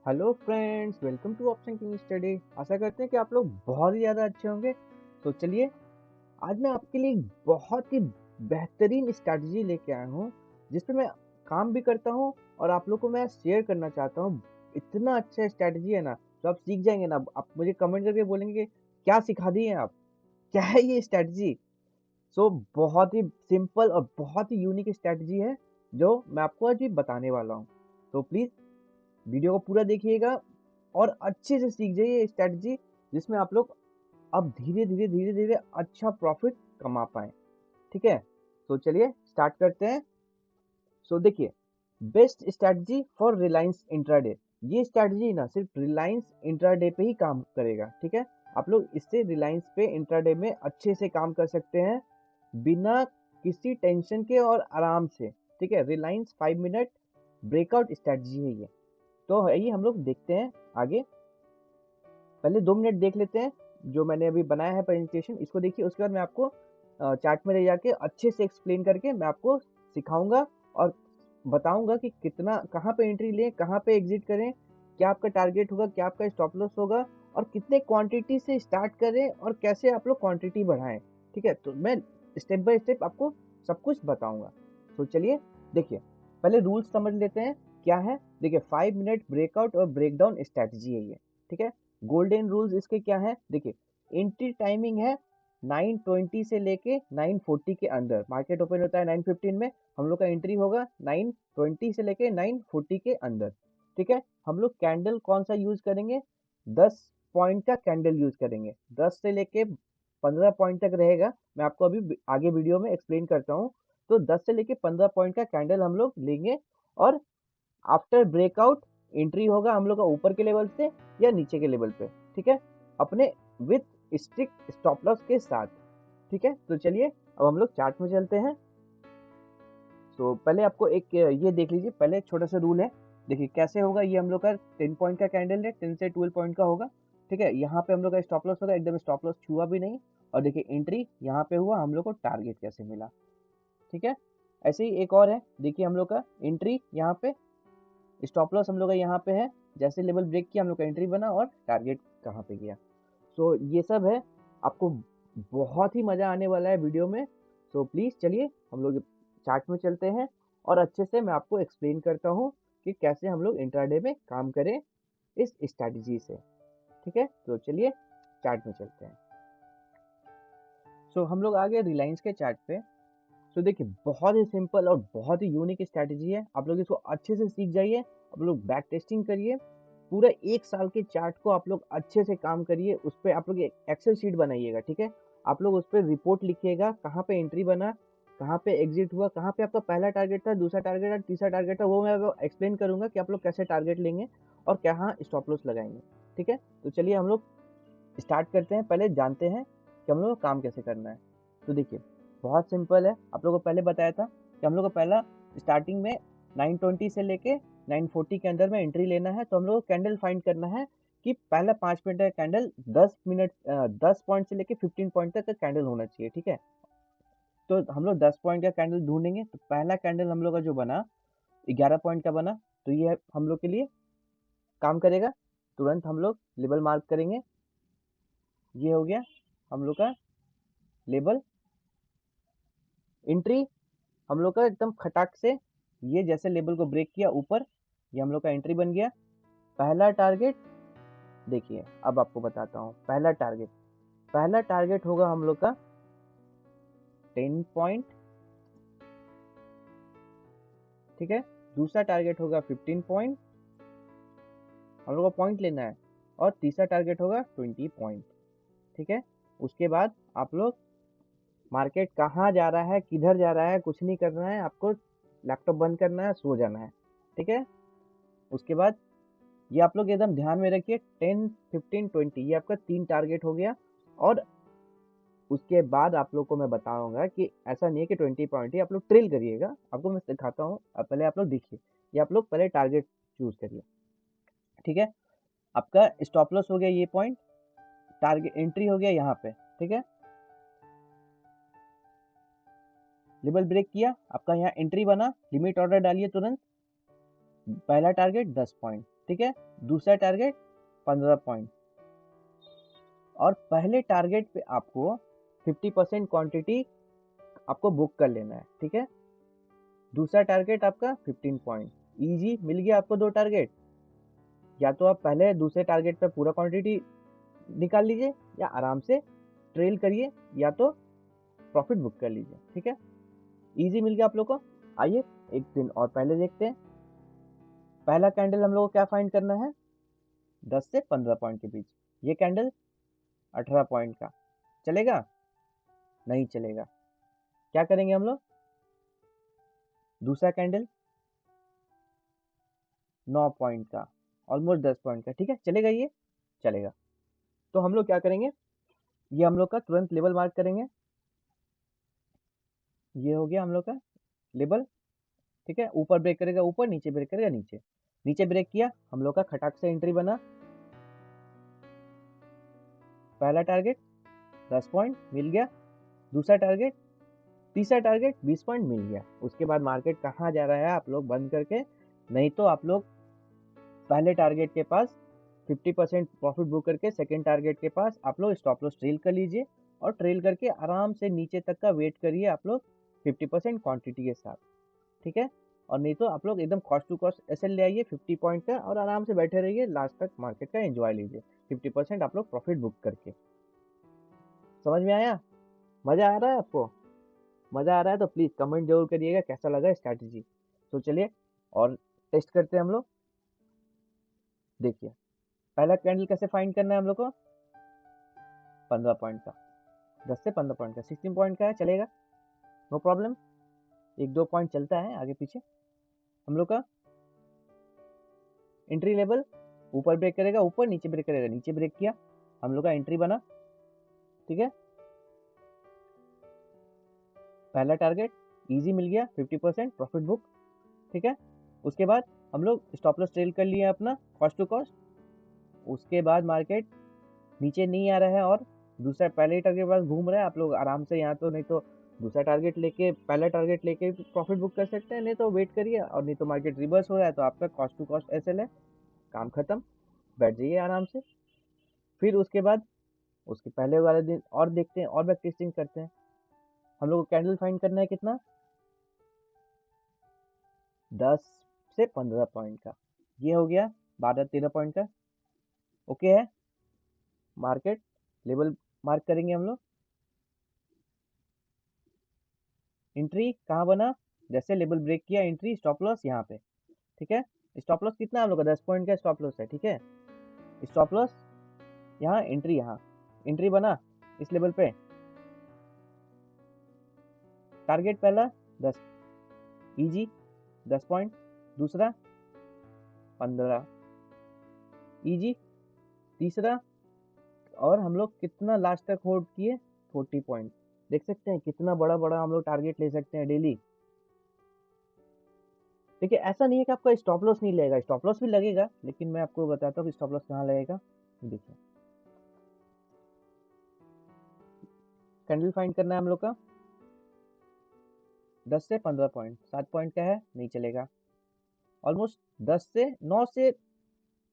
Hello friends, welcome to Option King Study. आशा करते हैं कि आप लोग बहुत ही ज़्यादा अच्छे होंगे। तो चलिए, आज मैं आपके लिए एक बहुत ही बेहतरीन स्ट्रैटेजी लेके आया हूँ, जिस पे मैं काम भी करता हूँ और आप लोग को मैं शेयर करना चाहता हूँ। इतना अच्छा स्ट्रैटेजी है ना, तो आप सीख जाएंगे ना। आप मुझे कमेंट करके बोलेंगे कि क्या सिखा दिए आप, क्या है ये स्ट्रैटेजी। सो बहुत ही सिंपल और बहुत ही यूनिक स्ट्रैटेजी है, जो मैं आपको आज भी बताने वाला हूँ। तो प्लीज़ वीडियो को पूरा देखिएगा और अच्छे से सीख जाइए ये स्ट्रैटेजी, जिसमें आप लोग अब धीरे धीरे अच्छा प्रॉफिट कमा पाए। ठीक है, तो चलिए स्टार्ट करते हैं। सो देखिए, best strategy for Reliance intraday. ये स्ट्रैटेजी ना सिर्फ रिलायंस इंट्राडे पे ही काम करेगा। ठीक है, आप लोग इससे रिलायंस पे इंट्राडे में अच्छे से काम कर सकते हैं, बिना किसी टेंशन के और आराम से। ठीक है, रिलायंस 5 मिनट ब्रेकआउट स्ट्रैटेजी है ये। तो आइए हम लोग देखते हैं आगे। पहले 2 मिनट देख लेते हैं, जो मैंने अभी बनाया है प्रेजेंटेशन, इसको देखिए। उसके बाद मैं आपको चार्ट में ले जाके अच्छे से एक्सप्लेन करके मैं आपको सिखाऊंगा और बताऊंगा कि कितना, कहाँ पे एंट्री लें, कहाँ पे एग्जिट करें, क्या आपका टारगेट होगा, क्या आपका स्टॉप लॉस होगा, और कितने क्वांटिटी से स्टार्ट करें और कैसे आप लोग क्वांटिटी बढ़ाएं। ठीक है, तो मैं स्टेप बाय स्टेप आपको सब कुछ बताऊंगा। तो चलिए देखिए, पहले रूल्स समझ लेते हैं क्या है। देखिए, 5 मिनट ब्रेकआउट और ब्रेकडाउन स्ट्रैटेजी है ये। ठीक है, गोल्डन रूल्स इसके क्या है, देखिए। एंट्री टाइमिंग है 9:20 से लेके 9:40 के अंदर। मार्केट ओपन होता है 9:15 में, हम लोग का एंट्री होगा 9:20 से लेके 9:40 के अंदर। ठीक है, हम लोग कैंडल कौन सा यूज करेंगे, 10 पॉइंट का कैंडल यूज करेंगे। 10 से लेके 15 पॉइंट तक रहेगा, मैं आपको अभी आगे वीडियो में एक्सप्लेन करता हूँ। तो 10 से लेके 15 पॉइंट का कैंडल हम लोग लेंगे, और आफ्टर ब्रेकआउट एंट्री होगा हम लोग का ऊपर के लेवल से या नीचे के लेवल पे। ठीक है, अपने विथ स्ट्रिक्ट स्टॉप लॉस के साथ। ठीक है, तो चलिए अब हम लोग चार्ट में चलते हैं। तो पहले आपको एक ये देख लीजिए, पहले एक छोटा सा रूल है। देखिए कैसे होगा ये। हम लोग का 10 पॉइंट का कैंडल है, 10 से 12 पॉइंट का होगा। ठीक है, यहाँ पे हम लोग का स्टॉप लॉस होगा, एकदम स्टॉप लॉस छुआ भी नहीं। और देखिए एंट्री यहाँ पे हुआ, हम लोग को टारगेट कैसे मिला। ठीक है, ऐसे ही एक और है। देखिए हम लोग का एंट्री यहाँ पे, स्टॉप लॉस हम लोग का यहाँ पे है, जैसे लेवल ब्रेक किया हम लोग का एंट्री बना, और टारगेट कहाँ पे गया। सो ये सब है, आपको बहुत ही मजा आने वाला है वीडियो में। सो प्लीज चलिए हम लोग चार्ट में चलते हैं, और अच्छे से मैं आपको एक्सप्लेन करता हूँ कि कैसे हम लोग इंट्राडे में काम करें इस स्ट्रैटेजी से। ठीक है, तो चलिए चार्ट में चलते हैं। सो हम लोग आ गए रिलायंस के चार्ट पे। तो देखिए, बहुत ही सिंपल और बहुत ही यूनिक स्ट्रैटेजी है। आप लोग इसको अच्छे से सीख जाइए, आप लोग बैक टेस्टिंग करिए, पूरा 1 साल के चार्ट को आप लोग अच्छे से काम करिए। उस पर आप लोग एक एक्सेल शीट बनाइएगा। ठीक है, आप लोग उस पर रिपोर्ट लिखिएगा, कहाँ पे एंट्री बना, कहाँ पे एग्जिट हुआ, कहाँ पे आपका पहला टारगेट था, दूसरा टारगेट था, तीसरा टारगेट था। वो मैं एक्सप्लेन करूंगा कि आप लोग कैसे टारगेट लेंगे और कहाँ स्टॉप लॉस लगाएंगे। ठीक है, तो चलिए हम लोग स्टार्ट करते हैं। पहले जानते हैं कि हम लोग को काम कैसे करना है। तो देखिए, बहुत सिंपल है। आप लोगों को पहले बताया था कि हम लोग को पहला स्टार्टिंग में 9:20 से लेके 9:40 के अंदर में एंट्री लेना है। तो हम लोग को कैंडल फाइंड करना है कि पहला 5 मिनट का कैंडल 10 पॉइंट से लेके 15 पॉइंट तक का कैंडल होना चाहिए। ठीक है, तो हम लोग 10 पॉइंट का कैंडल ढूंढेंगे। तो पहला कैंडल हम लोग का जो बना 11 पॉइंट का बना, तो ये हम लोग के लिए काम करेगा। तुरंत हम लोग लेवल मार्क करेंगे। ये हो गया हम लोग का लेवल। एंट्री हम लोग का एकदम खटाक से, ये जैसे लेवल को ब्रेक किया ऊपर, ये हम लोग का एंट्री बन गया। पहला टारगेट देखिए, अब आपको बताता हूँ। पहला टारगेट होगा हम लोग का 10 पॉइंट। ठीक है, दूसरा टारगेट होगा 15 पॉइंट, हम लोग को पॉइंट लेना है। और तीसरा टारगेट होगा 20 पॉइंट। ठीक है, उसके बाद आप लोग, मार्केट कहाँ जा रहा है, किधर जा रहा है, कुछ नहीं करना है आपको। लैपटॉप बंद करना है, सो जाना है। ठीक है, उसके बाद ये आप लोग एकदम ध्यान में रखिए, 10, 15, 20, ये आपका 3 टारगेट हो गया। और उसके बाद आप लोग को मैं बताऊंगा कि ऐसा नहीं है कि 20 पॉइंट ही आप लोग ट्रिल करिएगा। आपको मैं सिखाता हूँ, अब पहले आप लोग देखिए। ये आप लोग पहले टारगेट चूज करिए। ठीक है, आपका स्टॉप लॉस हो गया ये पॉइंट, टारगेट एंट्री हो गया यहाँ पे। ठीक है, लेवल ब्रेक किया, आपका यहाँ एंट्री बना, लिमिट ऑर्डर डालिए तुरंत। पहला टारगेट 10 पॉइंट, ठीक है, दूसरा टारगेट 15 पॉइंट, और पहले टारगेट पे आपको 50% क्वांटिटी आपको बुक कर लेना है, ठीक है। दूसरा टारगेट आपका 15 पॉइंट, इजी मिल गया आपको दो टारगेट। या तो आप पहले दूसरे टारगेट पे पूरा क्वांटिटी निकाल लीजिए, या आराम से ट्रेल करिए, या तो प्रॉफिट बुक कर लीजिए, ठीक है। इजी मिल गया आप लोग को। आइए एक दिन और पहले देखते हैं। पहला कैंडल हम लोग को क्या फाइंड करना है, 10 से 15 पॉइंट के बीच। ये कैंडल 18 पॉइंट का चलेगा? नहीं चलेगा। क्या करेंगे हम लोग? दूसरा कैंडल 9 पॉइंट का, ऑलमोस्ट 10 पॉइंट का, ठीक है, चलेगा ये? चलेगा। तो हम लोग क्या करेंगे, ये हम लोग का तुरंत लेवल मार्क करेंगे। ये हो गया हम लोग का लेवल, ठीक है। ऊपर ब्रेक करेगा ऊपर, नीचे ब्रेक करेगा नीचे। नीचे ब्रेक किया, हम लोग का खटाक से एंट्री बना। पहला टारगेट 10 पॉइंट मिल गया, दूसरा टारगेट, तीसरा टारगेट 20 पॉइंट मिल गया। उसके बाद मार्केट कहाँ जा रहा है आप लोग बंद करके, नहीं तो आप लोग पहले टारगेट के पास 50% प्रॉफिट बुक करके सेकेंड टारगेट के पास आप लोग स्टॉप लॉस ट्रेल कर लीजिए, और ट्रेल करके आराम से नीचे तक का वेट करिए आप लोग 50% क्वांटिटी के साथ, ठीक है। और नहीं तो आप लोग एकदम कॉस्ट टू कॉस्ट एसएल ले आइए 50 पॉइंट का, और आराम से बैठे रहिए, लास्ट तक मार्केट का एंजॉय लीजिए 50% आप लोग प्रॉफिट बुक करके। समझ में आया? मजा आ रहा है आपको? मजा आ रहा है तो प्लीज कमेंट जरूर करिएगा कैसा लगा स्ट्रैटेजी। तो चलिए और टेस्ट करते हैं हम लोग। देखिए पहला कैंडल कैसे फाइंड करना है हम लोग को, 15 पॉइंट का, 10 से 15 पॉइंट का, 16 पॉइंट का है, चलेगा, नो प्रॉब्लम। एक दो पॉइंट चलता है आगे पीछे। हम लोग का एंट्री लेवल, ऊपर ब्रेक करेगा ऊपर, नीचे ब्रेक करेगा नीचे, ब्रेक किया, हम लोग का एंट्री बना, ठीक है। पहला टारगेट इजी मिल गया, 50% प्रॉफिट बुक, ठीक है। उसके बाद हम लोग स्टॉप लॉस ट्रेल कर लिए अपना कॉस्ट टू कॉस्ट। उसके बाद मार्केट नीचे नहीं आ रहा है, और दूसरा पहले टारगेट के पास घूम रहा है, आप लोग आराम से यहाँ तो, नहीं तो दूसरा टारगेट लेके पहला टारगेट लेके प्रॉफिट बुक कर सकते हैं, नहीं तो वेट करिए, और नहीं तो मार्केट रिवर्स हो रहा है तो आपका कॉस्ट टू कॉस्ट एसएल है, काम खत्म, बैठ जाइए आराम से। फिर उसके बाद उसके पहले वाले दिन और देखते हैं, और बैक टेस्टिंग करते हैं। हम लोग को कैंडल फाइंड करना है कितना, 10 से 15 पॉइंट का। ये हो गया 12-13 पॉइंट का, ओके है। मार्केट लेवल मार्क करेंगे हम लोग। एंट्री कहाँ बना, जैसे लेवल ब्रेक किया एंट्री, स्टॉप लॉस यहाँ पे, ठीक है। स्टॉप लॉस कितना हम लोग का, 10 पॉइंट का स्टॉप लॉस है, ठीक है। स्टॉप लॉस यहाँ, एंट्री यहाँ, एंट्री बना इस लेवल पे। टारगेट पहला 10 इजी, 10 पॉइंट, दूसरा 15 इजी, तीसरा, और हम लोग कितना लास्ट तक होल्ड किए, 40 पॉइंट। देख सकते हैं कितना बड़ा बड़ा हम लोग टारगेट ले सकते हैं डेली। देखिए ऐसा नहीं है कि आपका स्टॉप लॉस नहीं लगेगा, स्टॉप लॉस भी लगेगा, लेकिन मैं आपको बताता हूँ कि स्टॉप लॉस कहाँ लगेगा। देखिए कैंडल फाइंड करना है हम लोग का, 10 से 15 पॉइंट, 7 पॉइंट का है, नहीं चलेगा। ऑलमोस्ट 10 से 9 से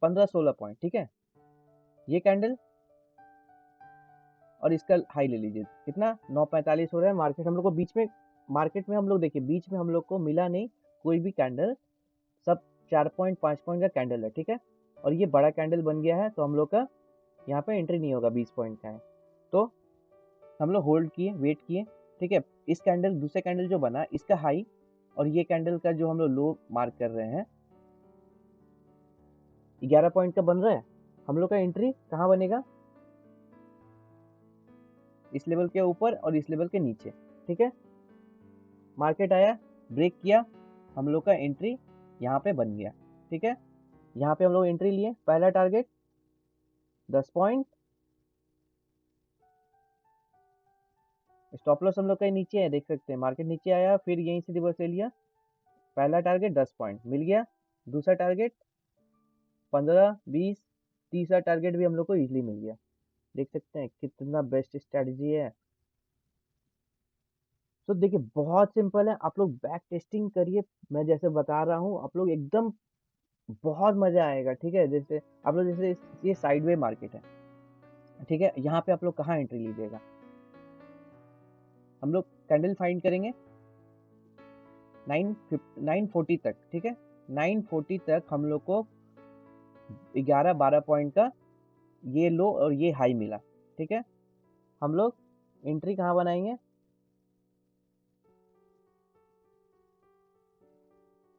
15-16 पॉइंट, ठीक है। ये कैंडल और इसका हाई ले लीजिए, कितना 9:45 हो रहा है। मार्केट हम लोग को बीच में, मार्केट में हम लोग देखिए बीच में हम लोग को मिला नहीं कोई भी कैंडल, सब 4 पॉइंट 5 पॉइंट का कैंडल है, ठीक है। और ये बड़ा कैंडल बन गया है, तो हम लोग का यहाँ पे एंट्री नहीं होगा, 20 पॉइंट का है, तो हम लोग होल्ड किए, वेट किए, ठीक है। इस कैंडल, दूसरे कैंडल जो बना इसका हाई, और ये कैंडल का जो हम लोग लो मार्क कर रहे हैं 11 पॉइंट का बन रहा है। हम लोग का एंट्री कहाँ बनेगा, इस लेवल के ऊपर और इस लेवल के नीचे, ठीक है। मार्केट आया, ब्रेक किया, हम लोग का एंट्री यहाँ पे बन गया, ठीक है। यहाँ पे हम लोग एंट्री लिए, पहला टारगेट 10 पॉइंट, स्टॉप लॉस हम लोग का नीचे है, देख सकते हैं मार्केट नीचे आया, फिर यहीं से रिवर्स ले लिया। पहला टारगेट 10 पॉइंट मिल गया, दूसरा टारगेट 15-20, तीसरा टारगेट भी हम लोग को इजीली मिल गया। देख सकते हैं कितना बेस्ट स्ट्रेटजी है। तो देखिए बहुत सिंपल है, आप लोग बैक टेस्टिंग करिए, मैं जैसे बता रहा हूँ आप लोग एकदम बहुत मजा आएगा। ठीक है, जैसे आप लोग जैसे ये साइडवे मार्केट है, ठीक है, यहाँ पे आप लोग कहाँ एंट्री लीजिएगा? हम लोग कैंडल फाइंड करेंगे 940 तक। ठीक है, 940 तक हम लोग को 11-12 पॉइंट का ये लो और ये हाई मिला। ठीक है, हम लोग एंट्री कहाँ बनाएंगे?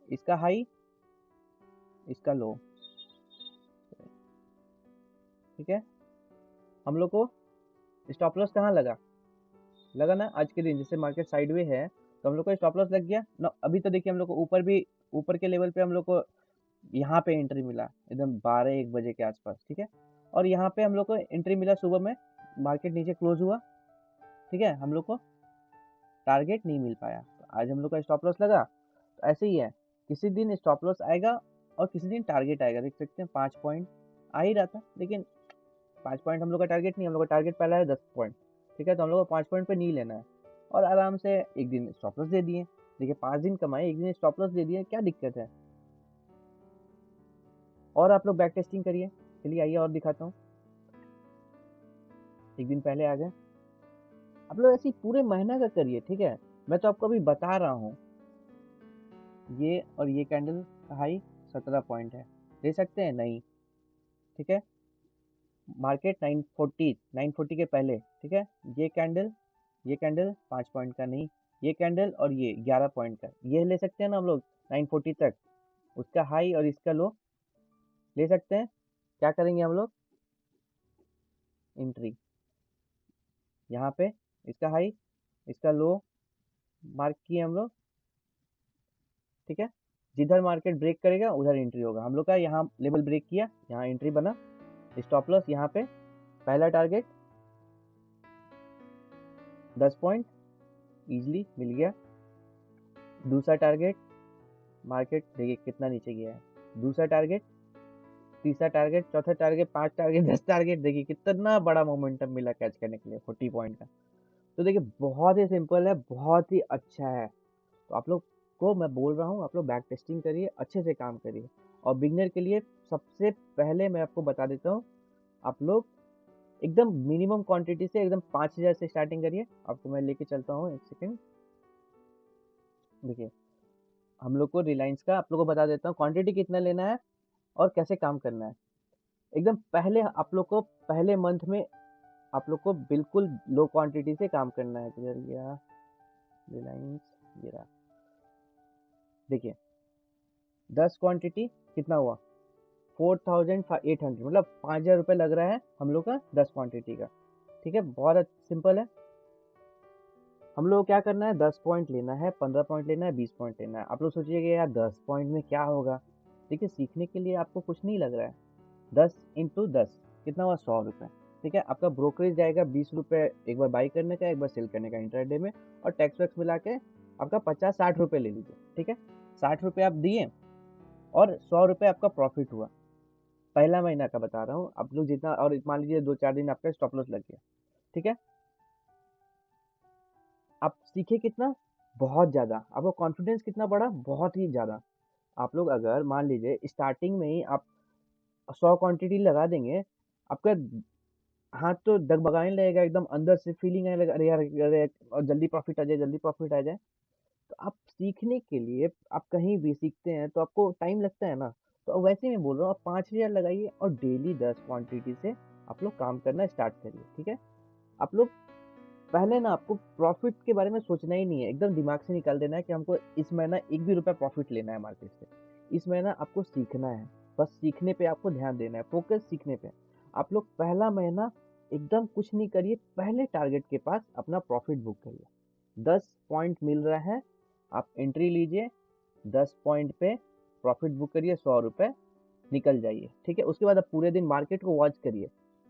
इसका हाई, इसका लो। ठीक है, हम लोग को स्टॉप लॉस कहाँ लगा ना आज के दिन, जैसे मार्केट साइडवे है तो हम लोग को स्टॉप लॉस लग गया ना। अभी तो देखिए हम लोग को ऊपर भी, ऊपर के लेवल पे हम लोग को यहाँ पे एंट्री मिला एकदम 12-1 बजे के आसपास। ठीक है, और यहाँ पे हम लोग को एंट्री मिला सुबह में, मार्केट नीचे क्लोज हुआ। ठीक है, हम लोग को टारगेट नहीं मिल पाया, तो आज हम लोग का स्टॉप लॉस लगा। तो ऐसे ही है, किसी दिन स्टॉप लॉस आएगा और किसी दिन टारगेट आएगा। देख सकते हैं 5 पॉइंट आ ही रहा था, लेकिन 5 पॉइंट हम लोग का टारगेट नहीं, हम लोग का टारगेट पहला है 10 पॉइंट। ठीक है, तो हम लोग को 5 पॉइंट पे नहीं लेना है, और आराम से एक दिन स्टॉप लॉस दे दिए। देखिए 5 दिन कमाए, एक दिन स्टॉप लॉस दे दिए, क्या दिक्कत है? और आप लोग बैक टेस्टिंग करिए। चलिए आइए और दिखाता हूँ। एक दिन पहले आ गए, आप लोग ऐसे ही पूरे महीना का करिए। ठीक है, मैं तो आपको अभी बता रहा हूँ। ये और ये कैंडल का हाई 17 पॉइंट है, ले सकते हैं? नहीं। ठीक है, मार्केट 940 के पहले। ठीक है, ये कैंडल 5 पॉइंट का नहीं, ये कैंडल और ये 11 पॉइंट का, ये ले सकते हैं ना हम लोग 940 तक। उसका हाई और इसका लो ले सकते हैं। क्या करेंगे हम लोग? एंट्री यहाँ पे, इसका हाई, इसका लो मार्क किए हम लोग। ठीक है, जिधर मार्केट ब्रेक करेगा उधर एंट्री होगा हम लोग का। यहाँ लेवल ब्रेक किया, यहाँ एंट्री बना, स्टॉप लॉस यहाँ पे, पहला टारगेट 10 पॉइंट इजीली मिल गया। दूसरा टारगेट, मार्केट देखिए कितना नीचे गया है। दूसरा टारगेट, तीसरा टारगेट, चौथा टारगेट, 5 टारगेट, 10 टारगेट, देखिए कितना बड़ा मोमेंटम मिला कैच करने के लिए 40 पॉइंट का। तो देखिए बहुत ही सिंपल है, बहुत ही अच्छा है। तो आप लोग को मैं बोल रहा हूँ, आप लोग बैक टेस्टिंग करिए, अच्छे से काम करिए। और बिगनर के लिए सबसे पहले मैं आपको बता देता हूँ, आप लोग एकदम मिनिमम क्वांटिटी से एकदम 5000 से स्टार्टिंग करिए। आपको मैं लेके चलता हूँ, एक सेकेंड। देखिए हम लोग को रिलायंस का आप लोग को बता देता हूँ क्वांटिटी कितना लेना है और कैसे काम करना है। एकदम पहले आप लोग को पहले मंथ में आप लोग को बिल्कुल लो क्वांटिटी से काम करना है। किधर गया रिलायंस? ये रहा। देखिए 10 क्वांटिटी कितना हुआ? 4800, मतलब 5000 रुपये लग रहा है हम लोग का 10 क्वांटिटी का। ठीक है, बहुत सिंपल है। हम लोग को क्या करना है? 10 पॉइंट लेना है, 15 पॉइंट लेना है, 20 पॉइंट लेना है। आप लोग सोचिएगा यार 10 पॉइंट में क्या होगा? देखिए सीखने के लिए आपको कुछ नहीं लग रहा है। 10 इंटू 10 कितना हुआ? 100 रुपये। ठीक है, आपका ब्रोकरेज जाएगा 20 रुपये, एक बार बाई करने का, एक बार सेल करने का इंट्राडे में, और टैक्स वैक्स मिला के आपका 50-60 रुपये ले लीजिए। ठीक है, 60 रुपये आप दिए और 100 रुपये आपका प्रॉफिट हुआ। पहला महीना का बता रहा हूँ, आप लोग जितना, और मान लीजिए 2-4 दिन आपका स्टॉप लॉस लग गया। ठीक है, आप सीखे कितना? बहुत ज़्यादा। आपका कॉन्फिडेंस कितना बढ़ा? बहुत ही ज़्यादा। आप लोग अगर मान लीजिए स्टार्टिंग में ही आप 100 क्वांटिटी लगा देंगे, आपका हाथ तो डगमगाने लगेगा, एकदम अंदर से फीलिंग आने लगेगा, अरे यार अरे, और जल्दी प्रॉफिट आ जाए, जल्दी प्रॉफिट आ जाए। तो आप सीखने के लिए, आप कहीं भी सीखते हैं तो आपको टाइम लगता है ना। तो वैसे ही मैं बोल रहा हूँ, आप 5000 लगाइए और डेली 10 क्वांटिटी से आप लोग काम करना स्टार्ट करिए। ठीक है, आप लोग पहले ना आपको प्रॉफिट के बारे में सोचना ही नहीं है, एकदम दिमाग से निकाल देना है कि हमको इस महीना एक भी रुपया प्रॉफिट लेना है मार्केट से। इस महीना आपको सीखना है, बस सीखने पे आपको ध्यान देना है, फोकस सीखने पे। आप लोग पहला महीना एकदम कुछ नहीं करिए, पहले टारगेट के पास अपना प्रॉफिट बुक करिए। 10 पॉइंट मिल रहा है, आप एंट्री लीजिए, 10 पॉइंट पे प्रॉफिट बुक करिए, 100 रुपये, निकल जाइए। ठीक है, उसके बाद आप पूरे दिन मार्केट को वॉच करिए।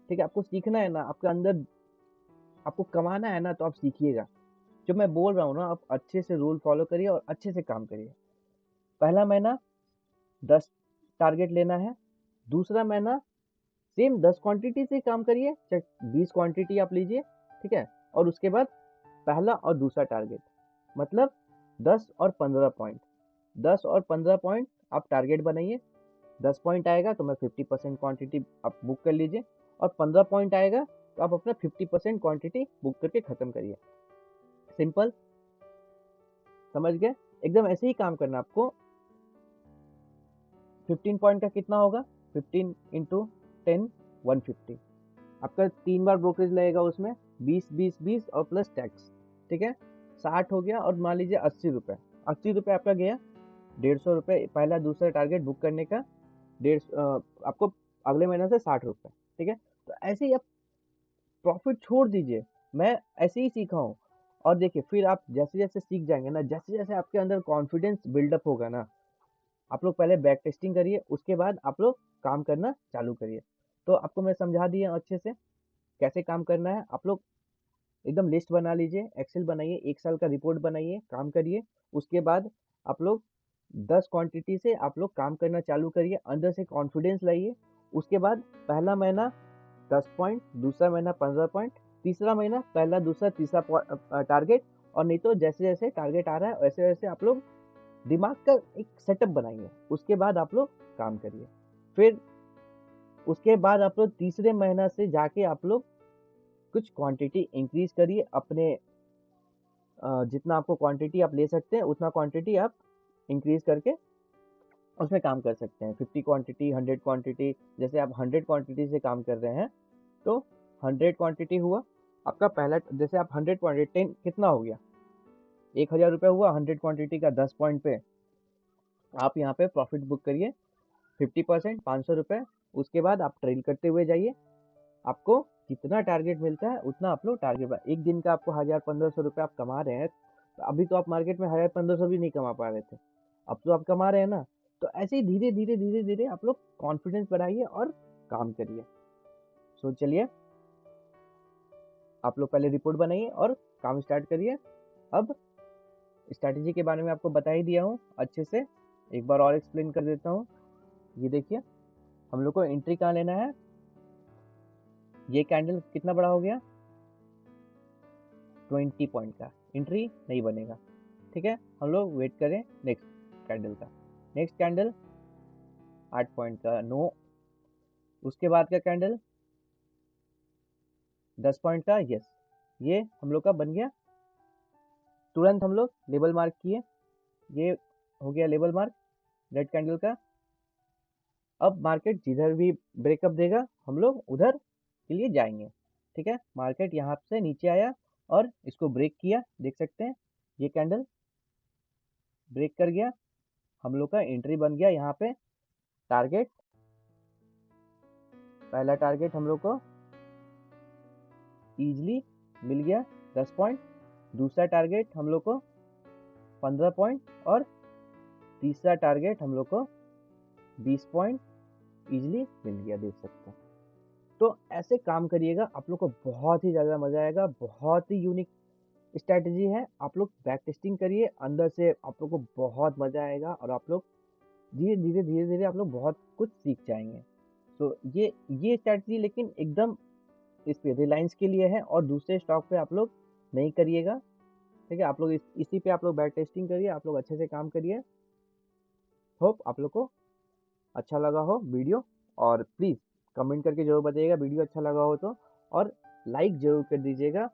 ठीक है, आपको सीखना है ना, आपके अंदर आपको कमाना है ना, तो आप सीखिएगा। जो मैं बोल रहा हूँ ना, आप अच्छे से रूल फॉलो करिए और अच्छे से काम करिए। पहला महीना 10 टारगेट लेना है, दूसरा महीना सेम 10 क्वांटिटी से काम करिए, चाहे 20 क्वांटिटी आप लीजिए। ठीक है, और उसके बाद पहला और दूसरा टारगेट, मतलब 10 और 15 पॉइंट, 10 और 15 पॉइंट आप टारगेट बनाइए। 10 पॉइंट आएगा तो मैं 50% क्वांटिटी आप बुक कर लीजिए, और 15 पॉइंट आएगा तो आप अपना 50% क्वांटिटी बुक करके ख़त्म करिए। सिंपल, समझ गए? एकदम ऐसे ही काम करना आपको। 15 पॉइंट का कितना होगा? 15 इंटू 10, 150। आपका 3 बार ब्रोकरेज लगेगा उसमें, 20 20 20 और प्लस टैक्स, ठीक है? 60 हो गया, और मान लीजिए 80 रुपये। 80 रुपये आपका गया। 150 रुपये पहला दूसरा टारगेट बुक करने का, आपको अगले महीने से 60 रुपये, ठीक है? तो ऐसे ही आप प्रॉफिट छोड़ दीजिए। मैं ऐसे ही सीखा हूँ। और देखिए, फिर आप जैसे जैसे सीख जाएंगे ना, जैसे जैसे आपके अंदर कॉन्फिडेंस बिल्डअप होगा ना, आप लोग पहले बैक टेस्टिंग करिए, उसके बाद आप लोग काम करना चालू करिए। तो आपको मैं समझा दिया अच्छे से कैसे काम करना है। आप लोग एकदम लिस्ट बना लीजिए, एक्सेल बनाइए, 1 साल का रिपोर्ट बनाइए, काम करिए। उसके बाद आप लोग 10 क्वांटिटी से आप लोग काम करना चालू करिए, अंदर से कॉन्फिडेंस लाइए। उसके बाद पहला महीना 10 पॉइंट, दूसरा महीना 15 पॉइंट, तीसरा महीना पहला दूसरा तीसरा टारगेट। और नहीं तो जैसे जैसे टारगेट आ रहा है वैसे वैसे आप लोग दिमाग का एक सेटअप बनाइए, उसके बाद आप लोग काम करिए। फिर उसके बाद आप लोग तीसरे महीना से जाके आप लोग कुछ क्वांटिटी इंक्रीज करिए अपने, जितना आपको क्वांटिटी आप ले सकते हैं उतना क्वांटिटी आप इंक्रीज करके उसमें काम कर सकते हैं। 50 क्वांटिटी, 100 क्वांटिटी, जैसे आप 100 क्वांटिटी से काम कर रहे हैं तो 100 क्वांटिटी हुआ आपका पहला, जैसे आप 100 क्वांटिटी 10 कितना हो गया, 1000 रुपये हुआ 100 क्वांटिटी का 10 पॉइंट पे। आप यहाँ पे प्रॉफिट बुक करिए 50%, 500 रुपये। उसके बाद आप ट्रेल करते हुए जाइए, आपको जितना टारगेट मिलता है उतना आप लोग टारगेट, एक दिन का आपको 1000-1500 रुपये आप कमा रहे हैं। तो अभी तो आप मार्केट में 1000-1500 भी नहीं कमा पा रहे थे, अब तो आप कमा रहे हैं ना। तो ऐसे ही धीरे धीरे धीरे धीरे आप लोग कॉन्फिडेंस बढ़ाइए और काम करिए। सो चलिए, आप लोग पहले रिपोर्ट बनाइए और काम स्टार्ट करिए। अब स्ट्रैटेजी के बारे में आपको बता ही दिया हूँ अच्छे से, एक बार और एक्सप्लेन कर देता हूँ। ये देखिए, हम लोग को एंट्री कहाँ लेना है। ये कैंडल कितना बड़ा हो गया, 20 पॉइंट का, एंट्री नहीं बनेगा, ठीक है? हम लोग वेट करें नेक्स्ट कैंडल का। नेक्स्ट कैंडल 8 पॉइंट का, नो। उसके बाद का कैंडल 10 पॉइंट का, यस। ये हम लोग का बन गया। तुरंत हम लोग लेबल मार्क किए, ये हो गया लेबल मार्क रेड कैंडल का। अब मार्केट जिधर भी ब्रेकअप देगा हम लोग उधर के लिए जाएंगे, ठीक है? मार्केट यहाँ से नीचे आया और इसको ब्रेक किया, देख सकते हैं ये कैंडल ब्रेक कर गया, हम लोग का एंट्री बन गया। यहाँ पे टारगेट, पहला टारगेट हम लोग को इजीली मिल गया 10 पॉइंट, दूसरा टारगेट हम लोग को 15 पॉइंट, और तीसरा टारगेट हम लोग को 20 पॉइंट इजीली मिल गया, देख सकते हैं। तो ऐसे काम करिएगा, आप लोग को बहुत ही ज़्यादा मज़ा आएगा। बहुत ही यूनिक स्ट्रैटेजी है, आप लोग बैक टेस्टिंग करिए, अंदर से आप लोग को बहुत मज़ा आएगा, और आप लोग धीरे धीरे धीरे धीरे आप लोग बहुत कुछ सीख जाएंगे। तो ये स्ट्रैटेजी लेकिन एकदम इस पे रिलायंस के लिए है, और दूसरे स्टॉक पे आप लोग नहीं करिएगा, ठीक है? आप लोग इसी पे आप लोग बैक टेस्टिंग करिए, आप लोग अच्छे से काम करिए। होप आप लोग को अच्छा लगा हो वीडियो, और प्लीज़ कमेंट करके ज़रूर बताइएगा वीडियो अच्छा लगा हो तो, और लाइक ज़रूर कर दीजिएगा,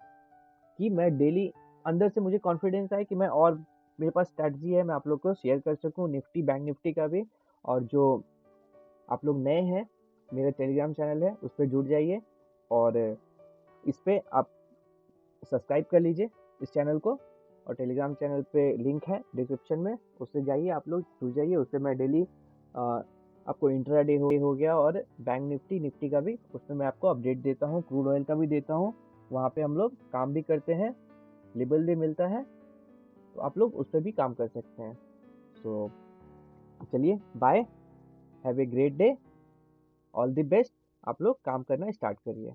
कि मैं डेली अंदर से मुझे कॉन्फिडेंस आए कि मैं और मेरे पास स्ट्रैटेजी है, मैं आप लोग को शेयर कर सकूं, निफ्टी बैंक निफ्टी का भी। और जो आप लोग नए हैं, मेरा टेलीग्राम चैनल है उस पर जुड़ जाइए, और इस पर आप सब्सक्राइब कर लीजिए इस चैनल को, और टेलीग्राम चैनल पे लिंक है डिस्क्रिप्शन में, उससे जाइए आप लोग जुड़ जाइए। उससे मैं डेली आपको इंट्राडे हो गया, और बैंक निफ्टी निफ्टी का भी उसमें मैं आपको अपडेट देता हूँ, क्रूड ऑयल का भी देता हूँ। वहाँ पे हम लोग काम भी करते हैं, लेबल भी मिलता है, तो आप लोग उस पर भी काम कर सकते हैं। सो चलिए, bye, have a great day, all the best. आप लोग काम करना स्टार्ट करिए।